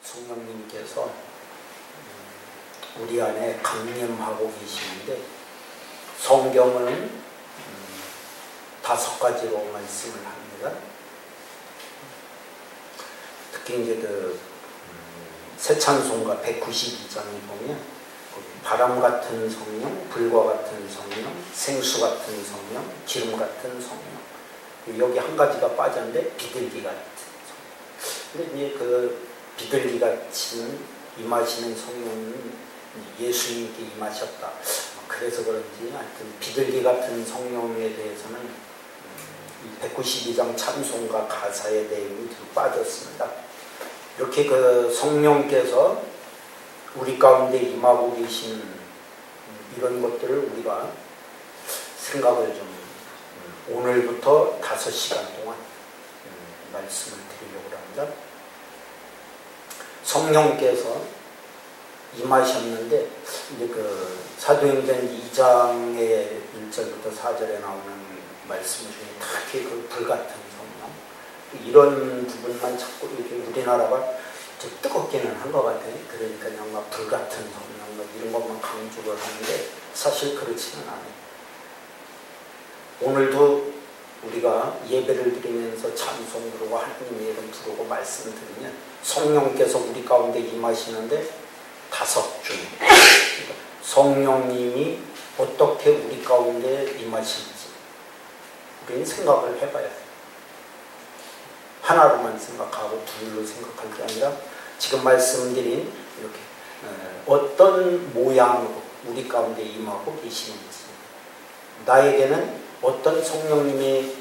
성령님께서 우리 안에 강림하고 계시는데 성경은 5가지로 말씀을 합니다. 특히 이제 새 찬송가 192장에 보면 바람 같은 성령, 불과 같은 성령, 생수 같은 성령, 기름 같은 성령. 여기 한 가지가 빠졌는데 비둘기 같은 성령. 근데 이제 그 비둘기 같이 임하시는 성령은 예수님께 임하셨다. 그래서 그런지 하여튼 비둘기 같은 성령에 대해서는 이 192장 찬송가 가사의 내용이 좀 빠졌습니다. 이렇게 그 성령께서 우리 가운데 임하고 계신 이런 것들을 우리가 생각을 좀 오늘부터 5시간 동안 말씀을 드리려고 합니다. 성령께서 임하셨는데 이제 그 사도행전 2장의 1절부터 4절에 나오는 말씀 중에 특히 그 불같은 성령 이런 부분만 자꾸 이렇게 우리나라가 좀 뜨겁기는 한 것 같아요. 그러니까 그냥 막 불같은 성령 막 이런 것만 강조를 하는데 사실 그렇지는 않아요. 오늘도 우리가 예배를 드리면서 찬송 부르고 하나님의 이름 부르고 말씀 드리면 성령께서 우리 가운데 임하시는데 5 중에 그러니까 성령님이 어떻게 우리 가운데 임하실지 우리는 생각을 해봐야 돼요. 하나로만 생각하고 둘로 생각할 게 아니라 지금 말씀드린 이렇게 어떤 모양으로 우리 가운데 임하고 계시는지 나에게는 어떤 성령님의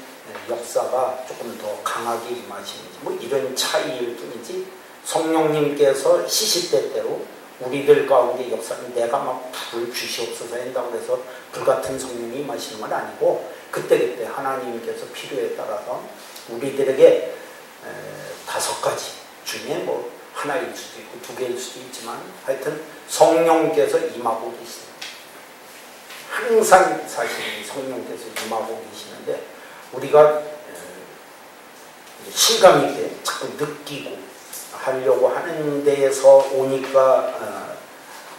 역사가 조금 더 강하게 임하시는지 뭐 이런 차이일 뿐이지 성령님께서 시시때때로 우리들 가운데 역사는 내가 막 불을 주시옵소서 한다고 해서 불같은 성령이 임하시는 건 아니고 그때그때 하나님께서 필요에 따라서 우리들에게 5가지 중에 뭐 하나일 수도 있고 2개일 수도 있지만 하여튼 성령께서 임하고 계십니다. 항상 사실 성령께서 임하고 계시는데 우리가 실감 있게 자꾸 느끼고 하려고 하는 데에서 오니까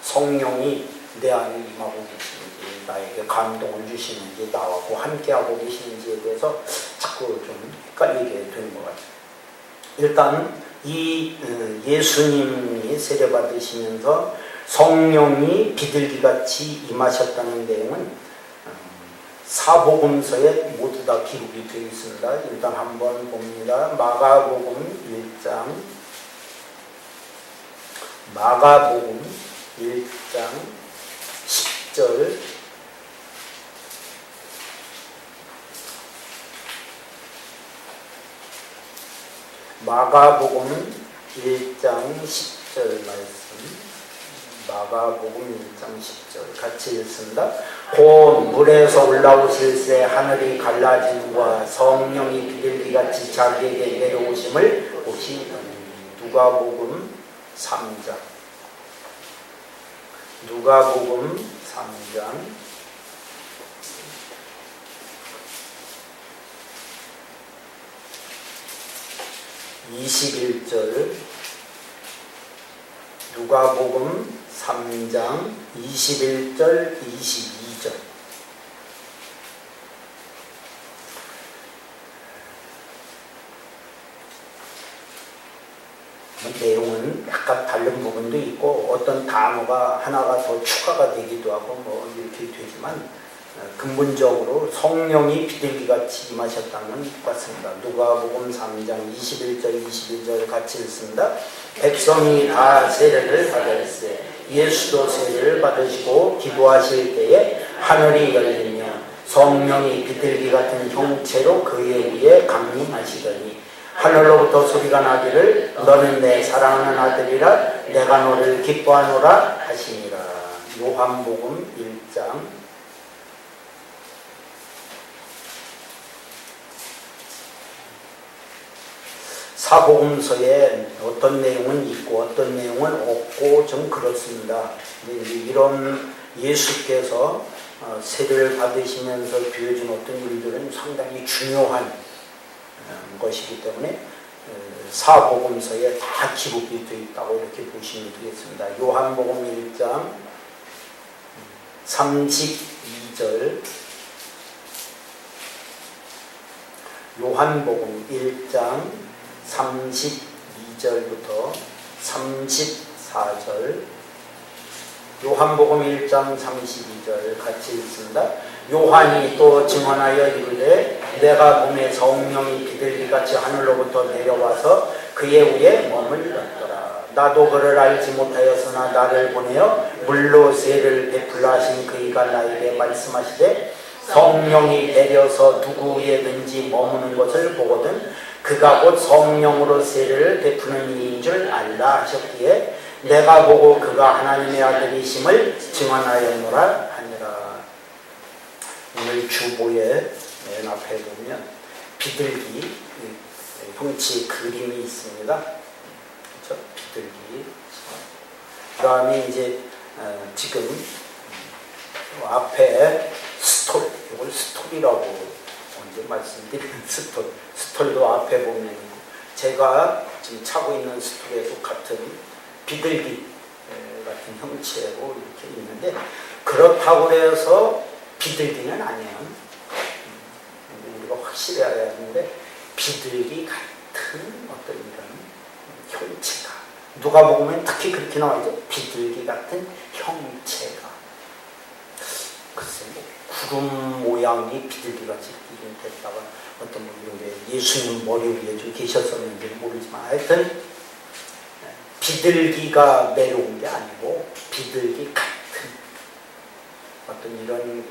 성령이 내 안에 임하고 계시는지 나에게 감동을 주시는지 나하고 함께하고 계시는지에 대해서 자꾸 좀 헷갈리게 되는 것 같아요. 일단 이 예수님이 세례받으시면서 성령이 비둘기같이 임하셨다는 내용은 사복음서에 모두 다 기록이 되어 있습니다. 일단 한번 봅니다. 마가복음 1장 10절 마가복음 1장 10절 말씀 마가복음 1장 10절 같이 읽습니다. 곧 물에서 올라오실새 하늘이 갈라짐과 성령이 비둘기같이 자기에게 내려오심을 보시니 누가복음 3장 21절 누가복음 3장 21절 22절 내용은 약간 다른 부분도 있고 어떤 단어가 하나가 더 추가가 되기도 하고 뭐 이렇게 되지만 근본적으로 성령이 비둘기같이 임하셨다는 똑같습니다. 누가복음 3장 21절 22절 같이 읽습니다. 백성이 다 세례를 받았으되 예수도 세례를 받으시고 기도하실 때에 하늘이 열리며 성령이 비둘기 같은 형체로 그의 위에 강림하시더니 하늘로부터 소리가 나기를 너는 내 사랑하는 아들이라 내가 너를 기뻐하노라 하시니라. 요한복음 1장 사복음서에 어떤 내용은 있고 어떤 내용은 없고 좀 그렇습니다. 이런 예수께서 세례를 받으시면서 보여준 어떤 일들은 상당히 중요한 것이기 때문에 사복음서에 다 기록이 되어 있다고 이렇게 보시면 되겠습니다. 요한복음 1장 32절, 요한복음 1장 32절부터 34절, 요한복음 1장 32절 같이 읽습니다. 요한이 또 증언하여 이르되 내가 보매 성령이 비둘기같이 하늘로부터 내려와서 그의 위에 머물렀더라. 나도 그를 알지 못하였으나 나를 보내어 물로 세를 베풀라 하신 그이가 나에게 말씀하시되 성령이 내려서 누구 위에든지 머무는 것을 보거든 그가 곧 성령으로 세를 베푸는 이인 줄 알라 하셨기에 내가 보고 그가 하나님의 아들이심을 증언하였노라 하니라. 오늘 주보에 맨 앞에 보면 비둘기 형체 그림이 있습니다. 그렇죠? 비둘기. 그 다음에 이제 지금 앞에 스톨, 이걸 스톨이라고 먼저 말씀드리는 스톨. 스톨도 앞에 보면 제가 지금 차고 있는 스톨에도 같은 비둘기 같은 형체로 이렇게 있는데 그렇다고 해서 비둘기는 아니에요. 우리가 확실해야 하는데 비둘기 같은 어떤 이런 형체가 누가 보면 특히 그렇게 나와있죠. 비둘기 같은 형체가 글쎄 구름 모양이 비둘기같이 됐다가 어떤 분이 예수님 머리 위에 좀 계셨었는지는 모르지만 하여튼 비둘기가 내려온 게 아니고 비둘기 같은 어떤 이런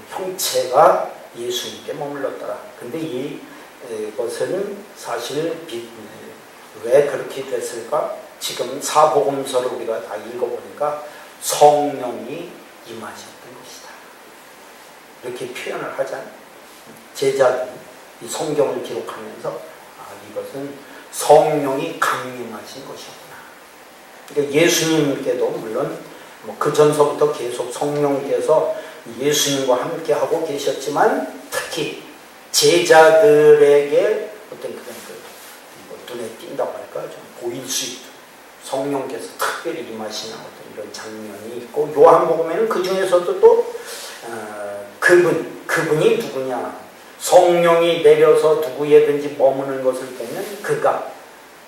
형체가 예수님께 머물렀더라. 근데 이것은 사실 왜 그렇게 됐을까? 지금 사복음서를 우리가 다 읽어보니까 성령이 임하셨던 것이다. 이렇게 표현을 하잖아요. 제자들이 이 성경을 기록하면서 이것은 성령이 강림하신 것이구나. 그러니까 예수님께도 물론 그 전서부터 계속 성령께서 예수님과 함께 하고 계셨지만 특히 제자들에게 어떤 그런 눈에 띈다고 할까 좀 보일 수 있도록 성령께서 특별히 임하시는 어떤 이런 장면이 있고 요한복음에는 그 중에서도 또 그분이 누구냐 성령이 내려서 누구에든지 머무는 것을 보면 그가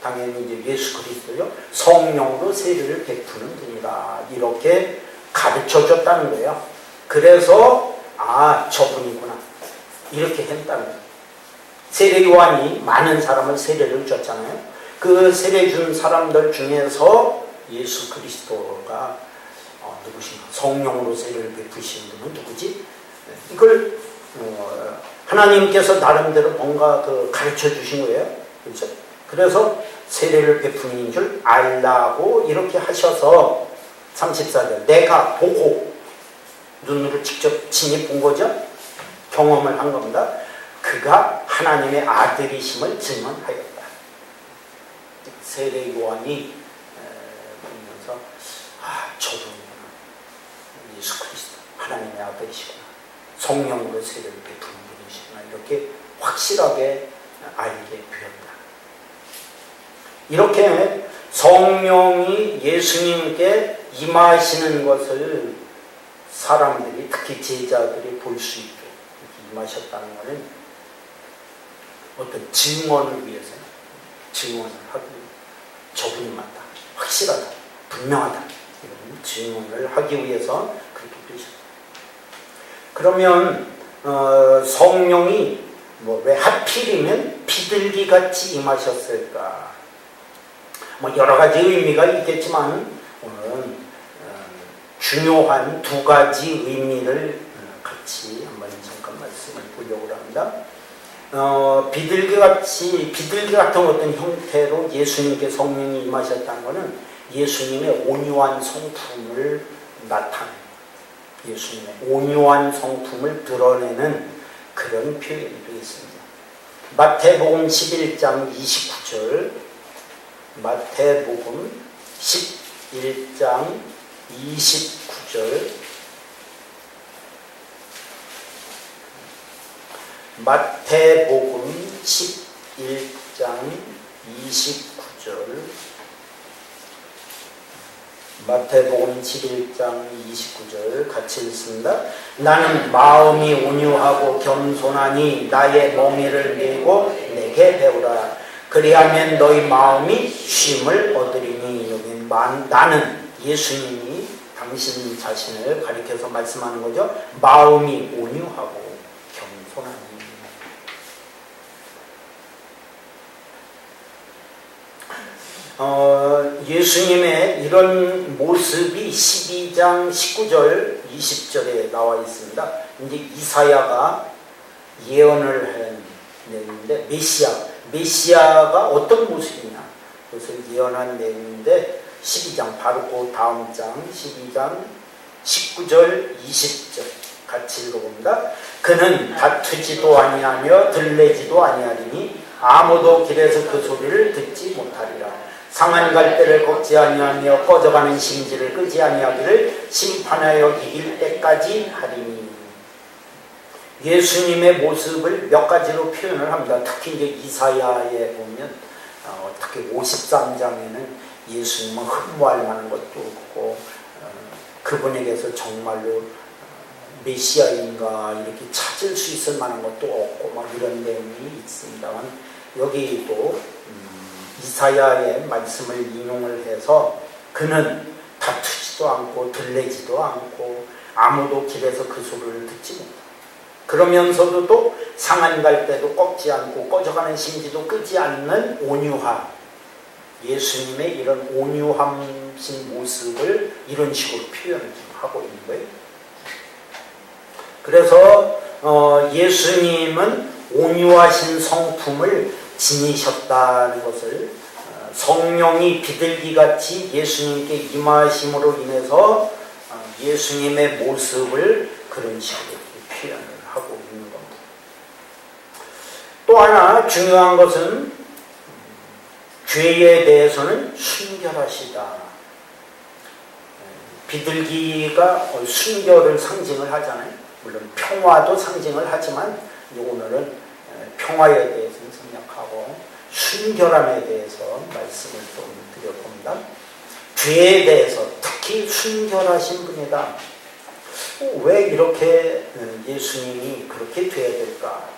당연히 이제 예수 그리스도요 성령으로 세례를 베푸는 분이다 이렇게 가르쳐 줬다는 거예요. 그래서 저분이구나 이렇게 했다는 거예요. 세례 요한이 많은 사람을 세례를 줬잖아요. 그 세례 준 사람들 중에서 예수 그리스도가 누구신가 성령으로 세례를 베푸신 분은 누구지? 이걸 하나님께서 나름대로 뭔가 가르쳐 주신 거예요. 그렇죠? 그래서 세례를 베푸는 줄 알라고 이렇게 하셔서 34절 내가 보고 눈으로 직접 친히 본 거죠. 경험을 한 겁니다. 그가 하나님의 아들이심을 증언하였다. 세례 요한이 보면서 저분이구나. 예수 그리스도 하나님의 아들이시구나. 성령으로 세례를 베푸는 분이시구나. 이렇게 확실하게 알게 되었다. 이렇게 성령이 예수님께 임하시는 것을 사람들이 특히 제자들이 볼 수 있게 임하셨다는 것은 어떤 증언을 위해서 증언을 하기 저분이 맞다. 확실하다. 분명하다. 이런 증언을 하기 위해서 그렇게 되셨다. 그러면 성령이 왜 하필이면 비둘기같이 임하셨을까? 여러 가지 의미가 있겠지만 오늘은 중요한 두 가지 의미를 같이 한번 잠깐 말씀을 보려고 합니다. 비둘기 같은 어떤 형태로 예수님께 성령이 임하셨다는 것은 예수님의 온유한 성품을 나타내는 예수님의 온유한 성품을 드러내는 그런 표현이 되겠습니다. 마태복음 11장 29절 마태복음 11장 29절 마태복음 11장 29절, 마태복음 11장 29절 같이 읽습니다. 나는 마음이 온유하고 겸손하니 나의 멍에를 메고 내게 배우라. 그리하면 너희 마음이 쉼을 얻으리니. 여기 나는, 예수님이 당신 자신을 가리켜서 말씀하는 거죠. 마음이 온유하고 겸손하니. 예수님의 이런 모습이 12장 19절 20절에 나와 있습니다. 이제 이사야가 예언을 했는데 메시아가 어떤 모습이냐, 그것을 예언한 내용인데 12장 바로 그 다음 장 12장 19절 20절 같이 읽어봅니다. 그는 다투지도 아니하며 들레지도 아니하리니 아무도 길에서 그 소리를 듣지 못하리라. 상한 갈대를 꺾지 아니하며 꺼져가는 심지를 끄지 아니하기를 심판하여 이길 때까지 하리니. 예수님의 모습을 몇 가지로 표현을 합니다. 특히 이제 이사야에 보면 특히 53장에는 예수님은 흠모할 만한 것도 없고 그분에게서 정말로 메시아인가 이렇게 찾을 수 있을 만한 것도 없고 막 이런 내용이 있습니다만, 여기 또 이사야의 말씀을 인용을 해서 그는 다투지도 않고 들레지도 않고 아무도 길에서 그 소리를 듣지 못하고, 그러면서도 또 상한 갈대도 꺾지 않고 꺼져가는 심지도 끄지 않는 온유함, 예수님의 이런 온유함신 모습을 이런 식으로 표현하고 있는 거예요. 그래서 예수님은 온유하신 성품을 지니셨다는 것을, 성령이 비둘기같이 예수님께 임하심으로 인해서 예수님의 모습을 그런 식으로 표현을 하고 있는 겁니다. 또 하나 중요한 것은 죄에 대해서는 순결하시다. 비둘기가 순결을 상징을 하잖아요. 물론 평화도 상징을 하지만 오늘은 평화에 대해서는 생략하고 순결함에 대해서 말씀을 좀 드려봅니다. 죄에 대해서 특히 순결하신 분이다. 왜 이렇게 예수님이 그렇게 돼야 될까?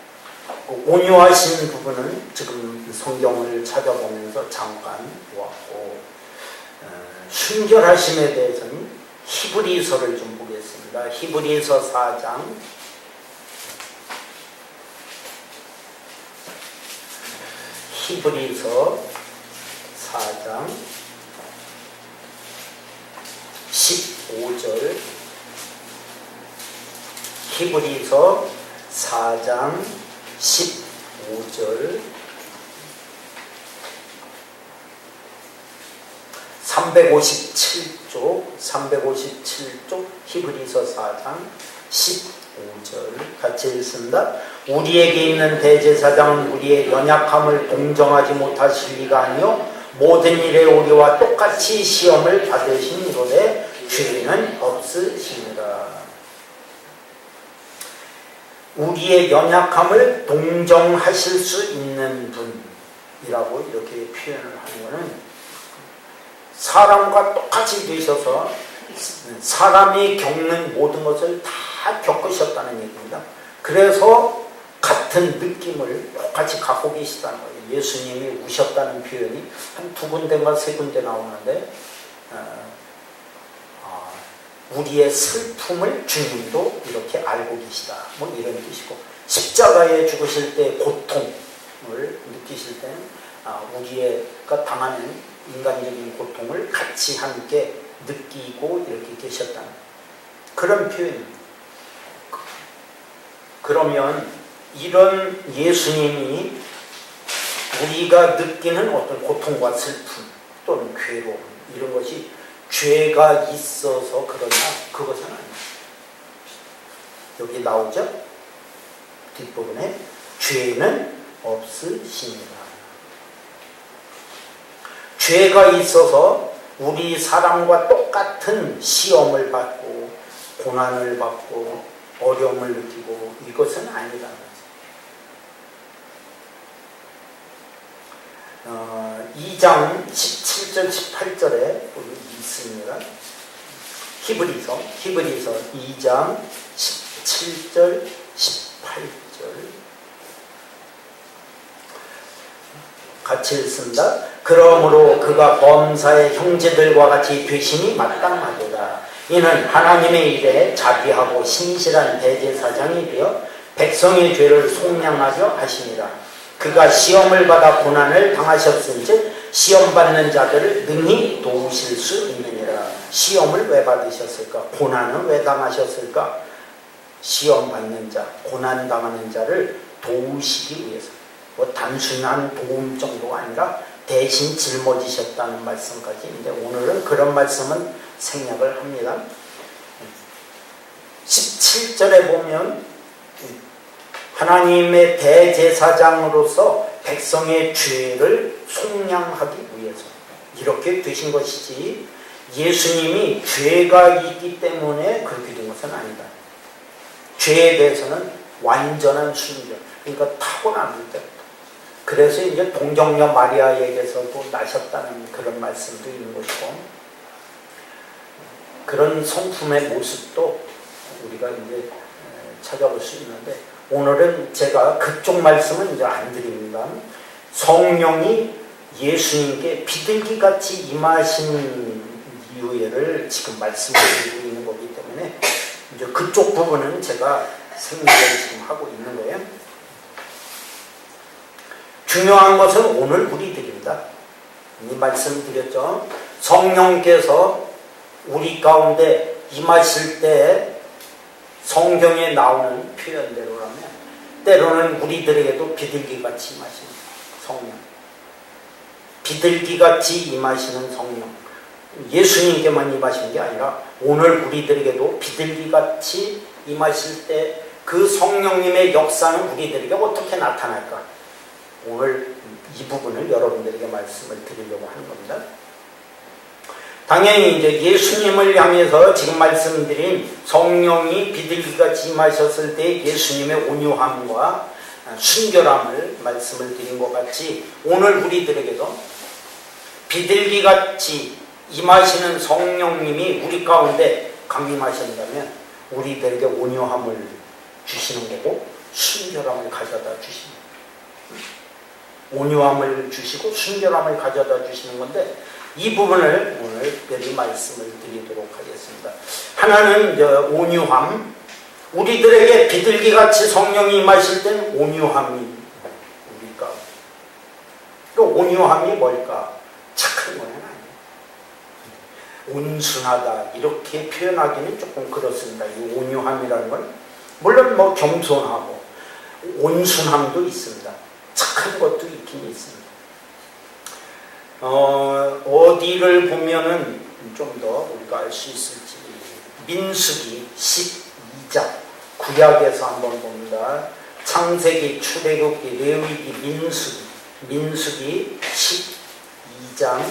온유하신 부분은 지금 성경을 찾아보면서 잠깐 보았고, 순결하심에 대해서는 히브리서를 좀 보겠습니다. 히브리서 4장 15절, 히브리서 4장 15절 357쪽 히브리서 4장 15절 같이 읽습니다. 우리에게 있는 대제사장은 우리의 연약함을 동정하지 못하실 리가 아니요 모든 일에 우리와 똑같이 시험을 받으시니로되 죄는 없으시니라. 우리의 연약함을 동정하실 수 있는 분이라고 이렇게 표현을 하는 것은 사람과 똑같이 되셔서 사람이 겪는 모든 것을 다 겪으셨다는 얘기입니다. 그래서 같은 느낌을 똑같이 갖고 계시다는 거예요. 예수님이 우셨다는 표현이 한 2군데인가 3군데 나오는데 우리의 슬픔을 주님도 이렇게 알고 계시다. 뭐 이런 뜻이고, 십자가에 죽으실 때 고통을 느끼실 때는 우리가 당하는 인간적인 고통을 같이 함께 느끼고 이렇게 계셨다는 그런 표현입니다. 그러면 이런 예수님이 우리가 느끼는 어떤 고통과 슬픔 또는 괴로움 이런 것이 죄가 있어서 그러냐? 그것은 아닙니다. 여기 나오죠? 뒷부분에 죄는 없으십니다. 죄가 있어서 우리 사람과 똑같은 시험을 받고 고난을 받고 어려움을 느끼고 이것은 아니라는 거죠. 2장 17절 18절에 있습니다. 히브리서 2장 17절 18절 같이 읽습니다. 그러므로 그가 범사의 형제들과 같이 되심이 마땅하도다. 이는 하나님의 일에 자비하고 신실한 대제사장이 되어 백성의 죄를 속량하려 하시니라. 그가 시험을 받아 고난을 당하셨은즉 시험 받는 자들을 능히 도우실 수 있느니라. 시험을 왜 받으셨을까? 고난은 왜 당하셨을까? 시험 받는 자, 고난 당하는 자를 도우시기 위해서. 뭐 단순한 도움 정도가 아니라 대신 짊어지셨다는 말씀까지. 근데 오늘은 그런 말씀은 생략을 합니다. 17절에 보면 하나님의 대제사장으로서 백성의 죄를 속량하기 위해서 이렇게 되신 것이지, 예수님이 죄가 있기 때문에 그렇게 된 것은 아니다. 죄에 대해서는 완전한 순결, 그러니까 타고난 때부터. 그래서 이제 동정녀 마리아에게서도 나셨다는 그런 말씀도 있는 것이고, 그런 성품의 모습도 우리가 이제 찾아볼 수 있는데, 오늘은 제가 그쪽 말씀은 이제 안 드립니다. 성령이 예수님께 비둘기같이 임하신 이유를 지금 말씀드리고 있는 거기 때문에 이제 그쪽 부분은 제가 생략을 지금 하고 있는 거예요. 중요한 것은 오늘 우리들입니다. 이 말씀 드렸죠. 성령께서 우리 가운데 임하실 때 성경에 나오는 표현대로라면 때로는 우리들에게도 비둘기같이 임하시는 성령, 비둘기같이 임하시는 성령, 예수님께만 임하시는 게 아니라 오늘 우리들에게도 비둘기같이 임하실 때 그 성령님의 역사는 우리들에게 어떻게 나타날까? 오늘 이 부분을 여러분들에게 말씀을 드리려고 하는 겁니다. 당연히 이제 예수님을 향해서 지금 말씀드린 성령이 비둘기같이 임하셨을 때 예수님의 온유함과 순결함을 말씀을 드린 것 같이, 오늘 우리들에게도 비둘기같이 임하시는 성령님이 우리 가운데 강림하신다면 우리들에게 온유함을 주시는 거고 순결함을 가져다 주시는 거예요. 온유함을 주시고 순결함을 가져다 주시는 건데, 이 부분을 오늘 특별히 말씀을 드리도록 하겠습니다. 하나는 온유함, 우리들에게 비둘기같이 성령이 임하실 때는 온유함이 우리가, 그 온유함이 뭘까? 착한 건 아니에요. 온순하다 이렇게 표현하기는 조금 그렇습니다. 이 온유함이라는 건 물론 뭐 겸손하고 온순함도 있습니다. 착한 것도 있긴 있습니다. 어디를 보면은 좀 더 우리가 알 수 있을지, 민수기 12장, 구약에서 한번 봅니다. 창세기, 출애굽기, 레위기, 민수기 12장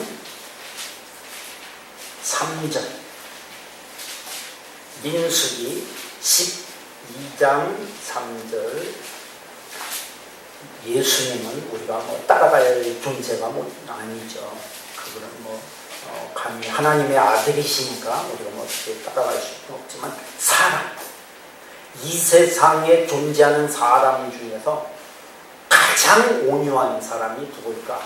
3절, 민수기 12장 3절. 예수님은 우리가 뭐 따라가야 할 존재가 뭐 아니죠. 그거는 뭐 감히 하나님의 아들이시니까 우리가 뭐 어떻게 따라갈 수는 없지만, 사람, 이 세상에 존재하는 사람 중에서 가장 온유한 사람이 누굴까?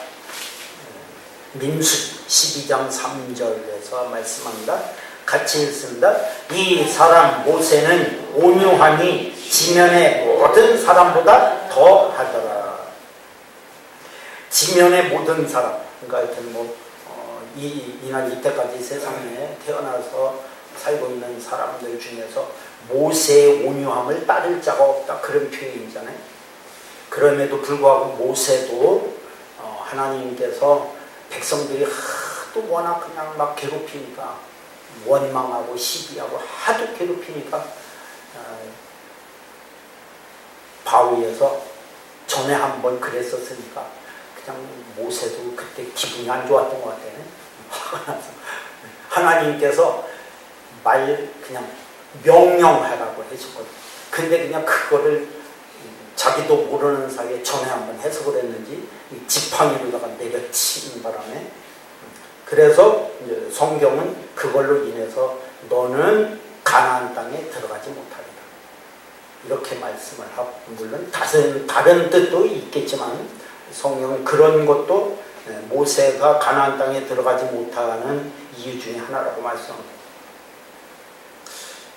민수기 12장 3절에서 말씀합니다. 같이 읽습니다. 이 사람 모세는 온유함이 지면의 모든 사람보다 더 하더라. 지면의 모든 사람, 그러니까 하여튼 뭐 이날 이때까지 세상에 태어나서 살고 있는 사람들 중에서 모세의 온유함을 따를 자가 없다, 그런 표현이잖아요. 그럼에도 불구하고 모세도 하나님께서 백성들이 하도 워낙 그냥 막 괴롭히니까, 원망하고 시기하고 하도 괴롭히니까 바위에서 전에 한번 그랬었으니까 그냥 모세도 그때 기분이 안 좋았던 것 같아요. 화가 나서 하나님께서 그냥 명령하라고 해줬거든요. 근데 그냥 그거를 자기도 모르는 사이에 전에 한번 해석을 했는지 지팡이로다가 내려치는 바람에, 그래서 이제 성경은 그걸로 인해서 너는 가나안 땅에 들어가지 못하리라 이렇게 말씀을 하고, 물론 다른 뜻도 있겠지만 성경은 그런 것도 모세가 가나안 땅에 들어가지 못하는 이유 중에 하나라고 말씀합니다.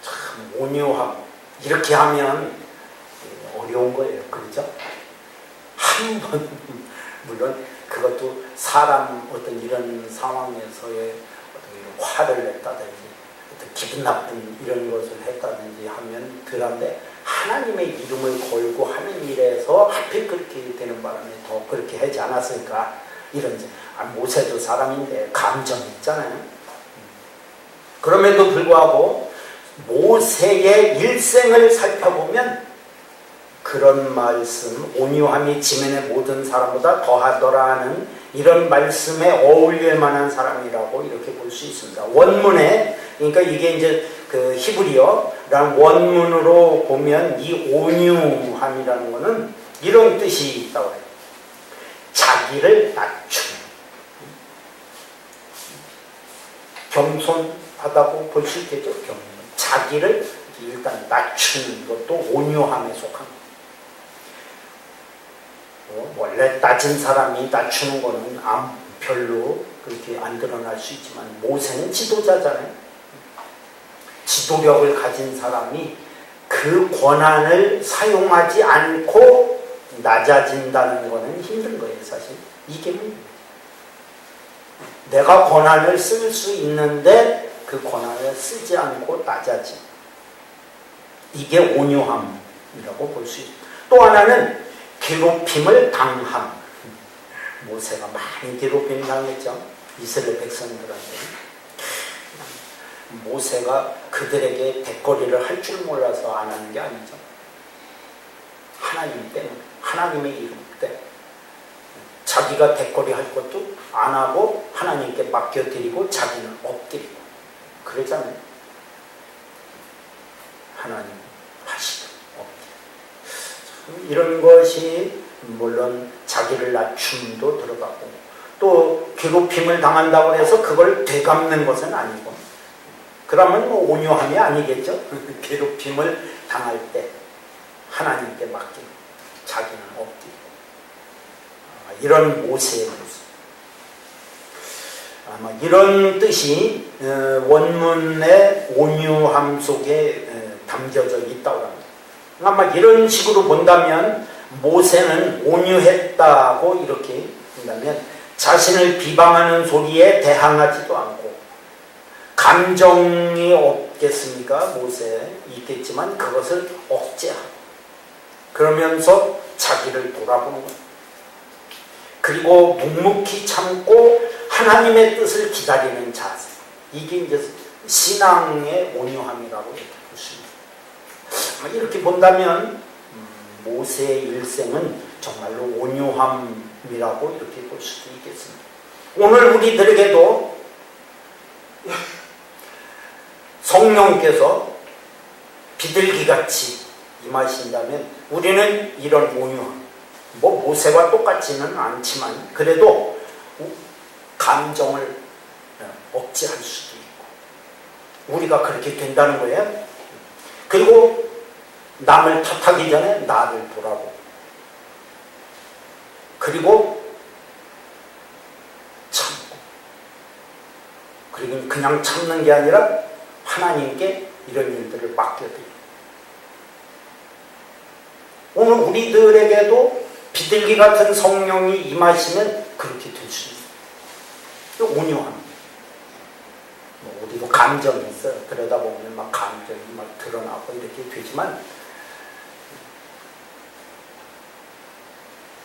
참 온유함, 이렇게 하면 어려운 거예요. 그렇죠? 한 번, 물론 그것도 사람 어떤 이런 상황에서의 어떤 이런 화를 냈다든지 어떤 기분 나쁜 이런 것을 했다든지 하면 덜한데, 하나님의 이름을 걸고 하는 일에서 하필 그렇게 되는 바람에 더 그렇게 하지 않았을까, 이런. 모세도 사람인데 감정이 있잖아요. 그럼에도 불구하고 모세의 일생을 살펴보면 그런 말씀, 온유함이 지면의 모든 사람보다 더하더라 하는 이런 말씀에 어울릴 만한 사람이라고 이렇게 볼 수 있습니다. 원문에, 그러니까 이게 이제 그 히브리어라는 원문으로 보면 이 온유함이라는 것은 이런 뜻이 있다고 해요. 자기를 낮추는, 겸손하다고 볼 수 있겠죠. 자기를 일단 낮추는 것도 온유함에 속합니다. 원래 낮은 사람이 낮추는 거는 별로 그렇게 안 드러날 수 있지만, 모세는 지도자잖아요. 지도력을 가진 사람이 그 권한을 사용하지 않고 낮아진다는 것은 힘든 거예요. 사실 이게 문제예요. 내가 권한을 쓸 수 있는데 그 권한을 쓰지 않고 낮아짐, 이게 온유함이라고 볼 수 있습니다. 또 하나는 괴롭힘을 당함. 모세가 많이 괴롭힘 당했죠. 이스라엘 백성들한테. 모세가 그들에게 대거리를 할 줄 몰라서 안 하는 게 아니죠. 하나님 때문에, 하나님의 이름 때문에. 자기가 대거리 할 것도 안 하고 하나님께 맡겨드리고 자기는 엎드리고 그러잖아요. 하나님 하시고 엎드리고. 이런 것이 물론 자기를 낮춤도 들어가고, 또 괴롭힘을 당한다고 해서 그걸 되갚는 것은 아니고, 그러면 뭐 온유함이 아니겠죠. 괴롭힘을 당할 때 하나님께 맡기고 자기는 엎드리고, 이런 모세의 모습. 아마 이런 뜻이 원문의 온유함 속에 담겨져 있다고 합니다. 아마 이런 식으로 본다면 모세는 온유했다고 이렇게 본다면, 자신을 비방하는 소리에 대항하지도 않고, 감정이 없겠습니까? 모세에 있겠지만 그것을 억제하고, 그러면서 자기를 돌아보는 것, 그리고 묵묵히 참고 하나님의 뜻을 기다리는 자세, 이게 이제 신앙의 온유함이라고 이렇게 볼 수 있습니다. 이렇게 본다면 모세의 일생은 정말로 온유함이라고 이렇게 볼 수도 있겠습니다. 오늘 우리들에게도 성령께서 비둘기같이 임하신다면 우리는 이런 온유함, 뭐 모세와 똑같지는 않지만 그래도 감정을 억제할 수도 있고, 우리가 그렇게 된다는 거예요. 그리고 남을 탓하기 전에 나를 돌아보고, 그리고 참고, 그리고 그냥 참는 게 아니라 하나님께 이런 일들을 맡겨드리고. 오늘 우리들에게도 비둘기 같은 성령이 임하시면 그렇게 될 수 있어요. 온유함. 우리도 감정이 있어요. 그러다 보면 막 감정이 막 드러나고 이렇게 되지만,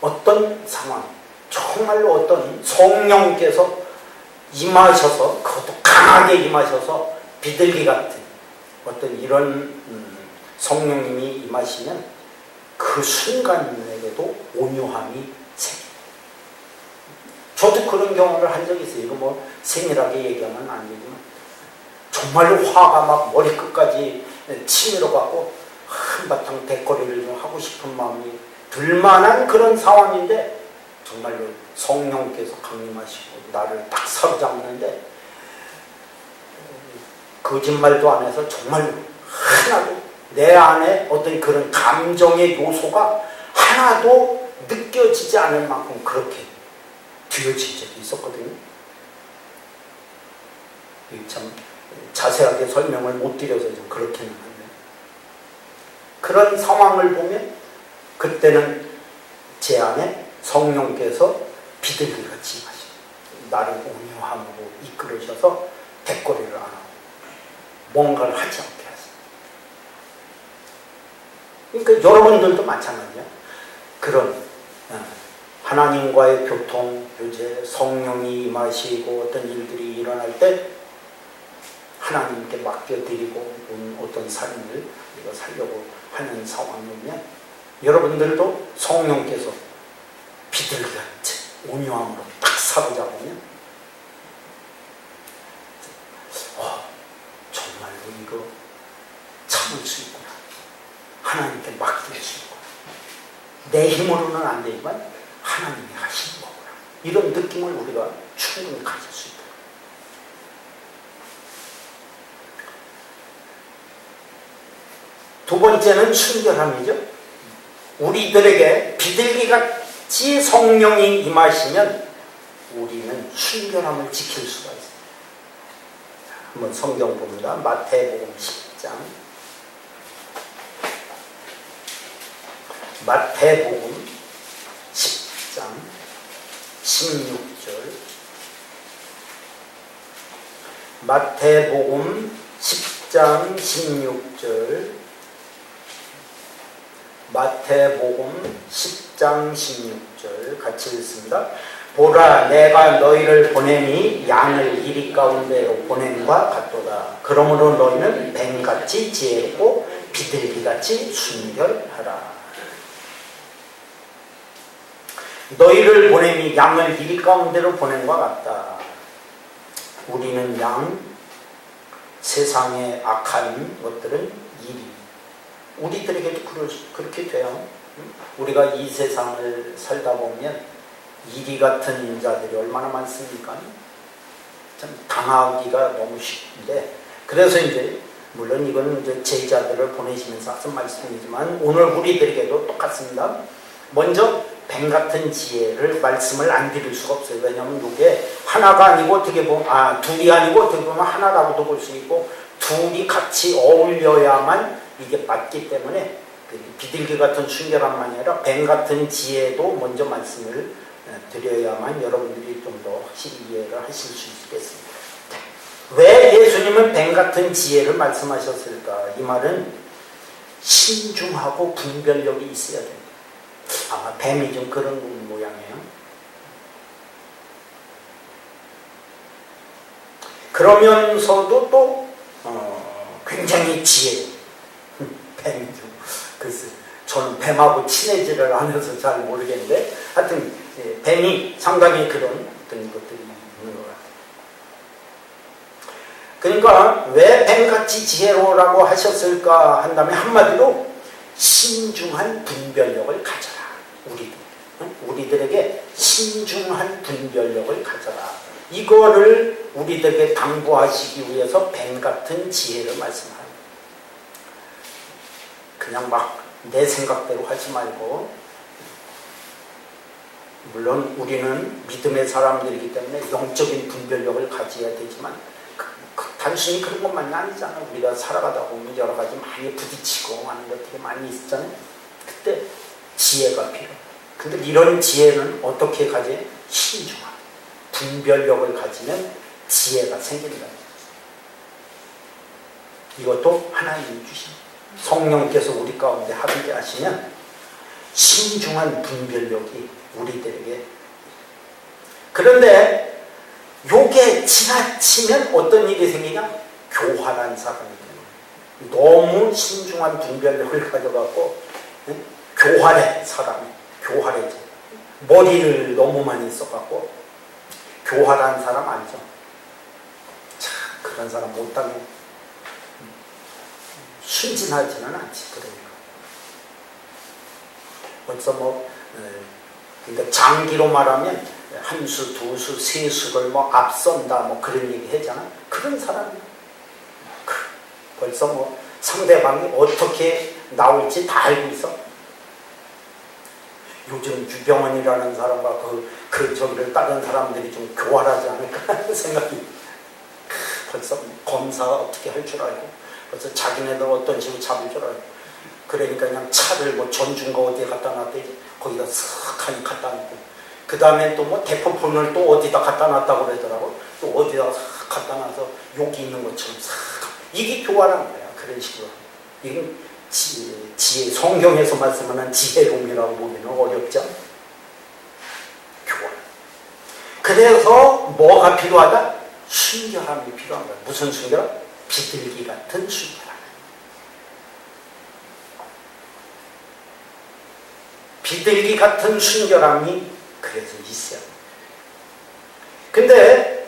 어떤 상황, 정말로 어떤 성령께서 임하셔서, 그것도 강하게 임하셔서 비둘기 같은 어떤 이런 성령님이 임하시면 그 순간에도 온유함이 생겨요. 저도 그런 경험을 한 적이 있어요. 이거 뭐 세밀하게 얘기하면 안 되지만, 정말로 화가 막 머리끝까지 치밀어갖고 한바탕 대거리를 좀 하고 싶은 마음이 들만한 그런 상황인데, 정말로 성령께서 강림하시고 나를 딱 사로잡는데 거짓말도 안 해서 정말로 하나도 내 안에 어떤 그런 감정의 요소가 하나도 느껴지지 않을 만큼 그렇게 뒤어진 적이 있었거든요. 참 자세하게 설명을 못 드려서 좀 그렇게는 한데, 그런 상황을 보면 그때는 제 안에 성령께서 비둘기같이 나를 온유함으로 이끌으셔서 대꼬리를 안 하고 뭔가를 하지 않게 하세요. 그러니까 여러분들도 마찬가지야. 그런 하나님과의 교통, 교제, 성령이 임하시고 어떤 일들이 일어날 때 하나님께 맡겨드리고 어떤 삶을 우리가 살려고 하는 상황이면 여러분들도 성령께서 비둘기같이 온유함으로 딱 사로잡으면 정말로 이거 참을 수 있구나. 하나님께 맡길 수 있구나. 내 힘으로는 안 되지만 하나님이 하시는 거구나. 이런 느낌을 우리가 충분히 가질 수 있다. 두 번째는 순결함이죠. 우리들에게 비둘기같이 성령이 임하시면 우리는 순결함을 지킬 수가 있습니다. 한번 성경 봅니다. 마태복음 10장. 마태복음 10장 16절. 마태복음 10장 16절. 마태복음 10장 16절 같이 읽습니다. 보라, 내가 너희를 보내니 양을 이리 가운데로 보냄과 같도다. 그러므로 너희는 뱀같이 지혜롭고 비둘기같이 순결하라. 너희를 보냄이 양을 이리 가운데로 보냄과 같다. 우리는 양, 세상의 악한 것들은 이리. 우리들에게도 그렇게 돼요. 우리가 이 세상을 살다 보면 이리 같은 자들이 얼마나 많습니까? 참 당하기가 너무 쉽은데, 그래서 이제 물론 이건 이제 제자들을 보내시면서 하신 말씀이지만 오늘 우리들에게도 똑같습니다. 먼저 뱀 같은 지혜를 말씀을 안 드릴 수가 없어요. 왜냐하면 이게 하나가 아니고 어떻게 보면 둘이 아니고 어떻게 보면 하나라고도 볼 수 있고, 둘이 같이 어울려야만 이게 맞기 때문에 비둘기 같은 순결함만이 아니라 뱀 같은 지혜도 먼저 말씀을 드려야만 여러분들이 좀 더 확실히 이해를 하실 수 있겠습니다. 왜 예수님은 뱀 같은 지혜를 말씀하셨을까? 이 말은 신중하고 분별력이 있어야 됩니다. 아마 뱀이 좀 그런 모양이에요. 그러면서도 또 굉장히 지혜로워. 뱀이죠. 글쎄, 저는 뱀하고 친해지를 않아서 잘 모르겠는데 하여튼 뱀이 상당히 그런 어떤 것들이 있는 것 같아요. 그러니까 왜 뱀같이 지혜로우라고 하셨을까 한다면 한마디로 신중한 분별력을 가져라. 우리들에게 신중한 분별력을 가져라. 이거를 우리들에게 당부하시기 위해서 뱀같은 지혜를 말씀합니다. 그냥 막 내 생각대로 하지 말고, 물론 우리는 믿음의 사람들이기 때문에 영적인 분별력을 가져야 되지만 단순히 그런 것만이 아니잖아요. 우리가 살아가다 보면 여러 가지 많이 부딪히고 하는 것들이 많이 있잖아요. 그때 지혜가 필요해요. 근데 이런 지혜는 어떻게 가지? 신중한 분별력을 가지면 지혜가 생긴다. 이것도 하나님이 주신 성령께서 우리 가운데 함께 하시면 신중한 분별력이 우리들에게. 그런데 요게 지나치면 어떤 일이 생기냐? 교활한 사람이 되는 거예요. 너무 신중한 분별력을 가져갖고 교활해. 사람이 교활해져. 머리를 너무 많이 써갖고 교활한 사람 아니죠. 참 그런 사람 못하면 순진하지는 않지. 그러니까 벌써 그러니까 장기로 말하면 한 수, 두 수, 세 수를 뭐 앞선다 뭐 그런 얘기 하잖아. 그런 사람이 벌써 뭐 상대방이 어떻게 나올지 다 알고 있어. 요즘 유병원이라는 사람과 저기를 다른 사람들이 좀 교활하지 않을까 하는 생각이. 벌써 검사가 어떻게 할 줄 알고, 벌써 자기네들 어떤 식으로 잡을 줄 알고. 그러니까 그냥 차를 뭐 전중거 어디에 갖다 놨더니 거기다 쓱하니 갖다 놨고, 그 다음에 또 뭐 대포폰을 또 어디다 갖다 놨다고 그러더라고. 또 어디다 싹 갖다 놔서 여기 있는 것처럼 싹. 이게 교활한 거야. 그런 식으로. 이건 지혜, 성경에서 말씀하는 지혜로움이라고 보기는 어렵죠. 교활. 그래서 뭐가 필요하다? 순결함이 필요한 거야. 무슨 순결함? 비둘기 같은 순결함. 비둘기 같은 순결함이 그래서 있어요. 근데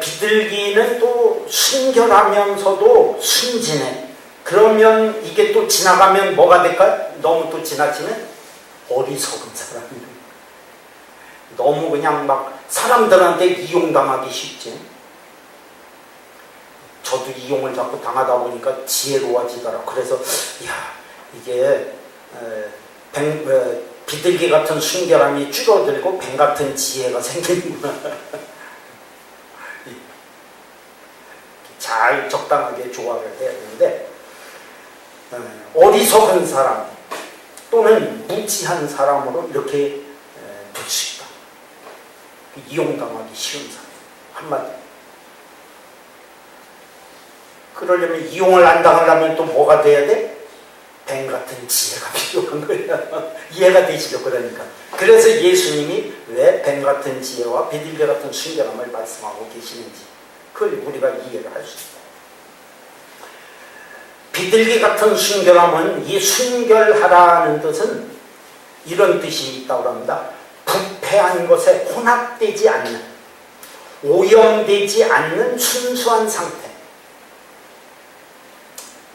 비둘기는 또 순결하면서도 순진해. 그러면 이게 또 지나가면 뭐가 될까요? 너무 또 지나치면 어리석은 사람이에요. 너무 그냥 막 사람들한테 이용당하기 쉽지. 저도 이용을 자꾸 당하다 보니까 지혜로워지더라. 그래서 이게 비둘기 같은 순결함이 줄어들고 뱀 같은 지혜가 생기는구나. 잘 적당하게 조합을 해야 되는데, 어리석은 사람 또는 무지한 사람으로 이렇게 될 수 있다. 이용당하기 쉬운 사람. 한마디. 그러려면 이용을 안 당하려면 또 뭐가 돼야 돼? 뱀 같은 지혜가 필요한 거야. 이해가 되시죠? 그러니까. 그래서 예수님이 왜 뱀 같은 지혜와 비둘기 같은 순결함을 말씀하고 계시는지 그걸 우리가 이해를 할 수 있어요. 비둘기 같은 순결함은, 이 순결하라는 뜻은 이런 뜻이 있다고 합니다. 부패한 것에 혼합되지 않는, 오염되지 않는 순수한 상태.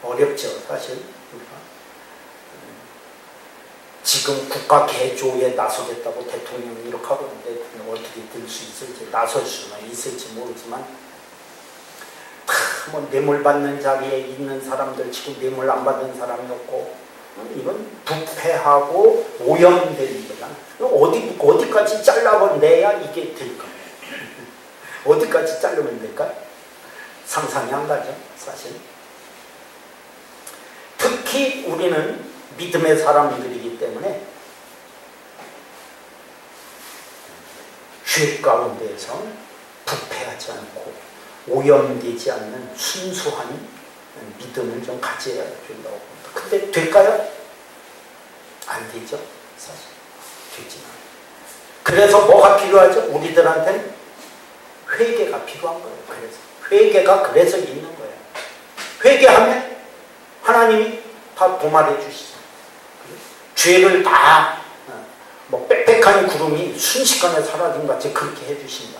어렵죠, 사실. 지금 국가 개조에 나서겠다고 대통령이 이렇게 하고 있는데 어떻게 될 수 있을지, 나설 수는 있을지 모르지만, 뭐 뇌물 받는 자리에 있는 사람들, 지금 뇌물 안 받은 사람이 없고, 이건 부패하고 오염된 거잖아. 어디까지 잘라내야 이게 될까? 어디까지 자르면 될까? 상상이 안 가죠, 사실. 특히 우리는 믿음의 사람들이기 때문에 죄 가운데에서 부패하지 않고 오염되지 않는 순수한 믿음을 좀 가져야 된다고 봅니다. 근데 될까요? 안 되죠, 사실. 되지만. 그래서 뭐가 필요하죠? 우리들한테는 회개가 필요한 거예요. 그래서 회개가 그래서 있는 거예요. 회개하면 하나님이 다 도말해 주시죠. 죄를 다 뭐 빽빽한 구름이 순식간에 사라진 것 같이 그렇게 해주신다.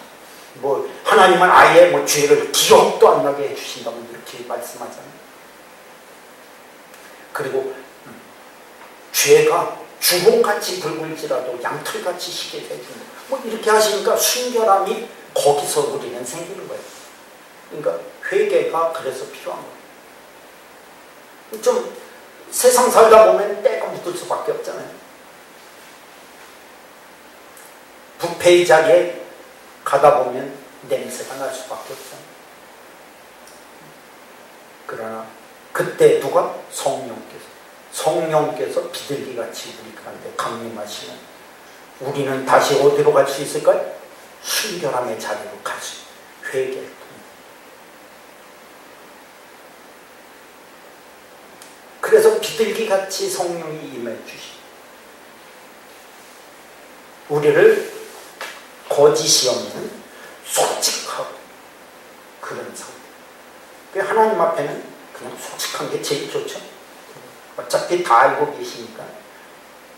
뭐 하나님은 아예 뭐 죄를 기억도 안 나게 해주신다고 이렇게 말씀하잖아요. 그리고 죄가 주홍같이 붉을지라도 양털같이 희게 해준다. 뭐 이렇게 하시니까 순결함이 거기서 우리는 생기는 거예요. 그러니까 회개가 그래서 필요한 거예요. 좀 세상 살다 보면 때가 묻을 수밖에 없잖아요. 부패의 자리에 가다 보면 냄새가 날 수밖에 없잖아요. 그러나 그때 누가? 성령께서 비둘기같이 우리한테 강림하시면 우리는 다시 어디로 갈 수 있을까요? 순결함의 자리로 갈 수 있어요. 회개를 통해. 그래서 비둘기같이 성령이 임해 주시. 우리를 거짓이 없는 솔직하고 그런 상태. 하나님 앞에는 그냥 솔직한 게 제일 좋죠. 어차피 다 알고 계시니까.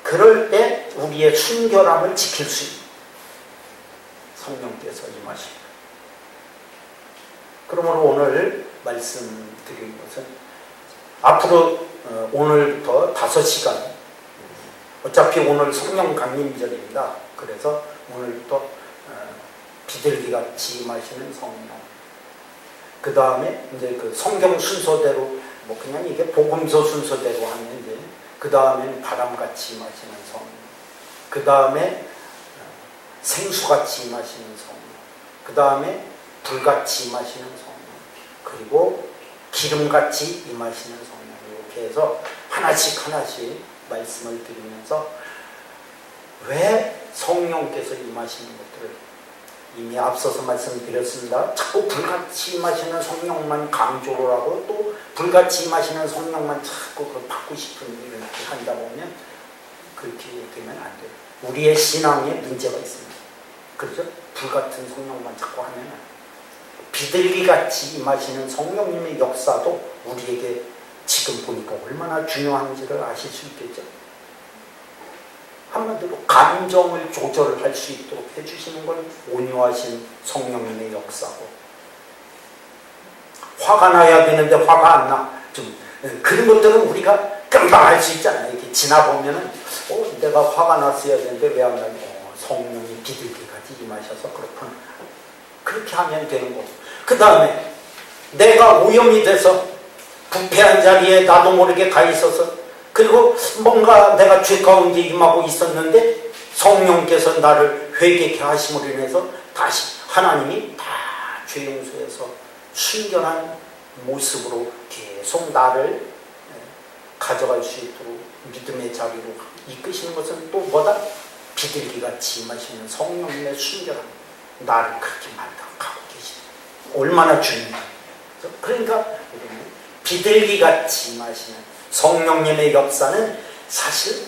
그럴 때 우리의 순결함을 지킬 수 있는 성령께서 임하십니다. 그러므로 오늘 말씀드린 것은 앞으로 오늘부터 5시간 어차피 오늘 성령 강림절입니다. 그래서 오늘부터 비둘기같이 임하시는 성령. 그 다음에 이제 그 성경 순서대로 뭐 그냥 이게 복음서 순서대로 하면 이제 그 다음에는 바람같이 임하시는 성령. 그 다음에 생수같이 임하시는 성령. 그 다음에 불같이 임하시는 성령. 그리고 기름같이 임하시는 성령. 이렇게 해서 하나씩 말씀을 드리면서 왜 성령께서 임하시는 것들을 이미 앞서서 말씀드렸습니다. 자꾸 불같이 임하시는 성령만 강조를 하고 또 불같이 임하시는 성령만 자꾸 받고 싶은 일을 한다 보면 그렇게 되면 안 돼요. 우리의 신앙에 문제가 있습니다. 그렇죠? 불같은 성령만 자꾸 하면 안 돼요. 비둘기같이 임하시는 성령님의 역사도 우리에게 지금 보니까 얼마나 중요한지를 아실 수 있겠죠? 한마디로 감정을 조절할 수 있도록 해주시는 건 온유하신 성령님의 역사고, 화가 나야 되는데 화가 안 나. 좀 그런 것들은 우리가 금방 할 수 있잖아요. 이렇게 지나보면은 내가 화가 났어야 되는데 왜 안 나니? 성령이 비둘기같이 임하셔서 그렇구나. 그렇게 하면 되는 거고. 그 다음에 내가 오염이 돼서 부패한 자리에 나도 모르게 가 있어서, 그리고 뭔가 내가 죄 가운데 임하고 있었는데 성령께서 나를 회개케 하심으로 인해서 다시 하나님이 다 죄 용서해서 순결한 모습으로 계속 나를 가져갈 수 있도록 믿음의 자리로 이끄시는 것은 또 뭐다? 비둘기같이 임하시는 성령님의 순결함. 나를 그렇게 만들어가고 계시다. 얼마나 중요해. 그러니까 비둘기같이 임하시는 성령님의 역사는 사실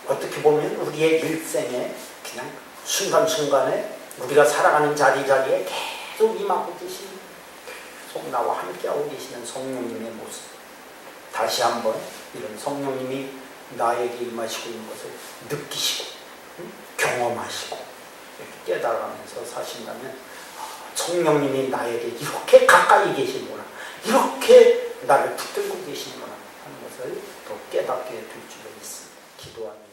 어떻게 보면 우리의 일생에 그냥 순간순간에 우리가 살아가는 자리자리에 계속 임하고 계시는, 계속 나와 함께하고 계시는 성령님의 모습. 다시 한번 이런 성령님이 나에게 임하시고 있는 것을 느끼시고 경험하시고 깨달아가면서 사신다면 성령님이 나에게 이렇게 가까이 계시구나, 이렇게 나를 붙들고 계시구나 하는 것을 더 깨닫게 될 줄로 믿습니다. 기도합니다.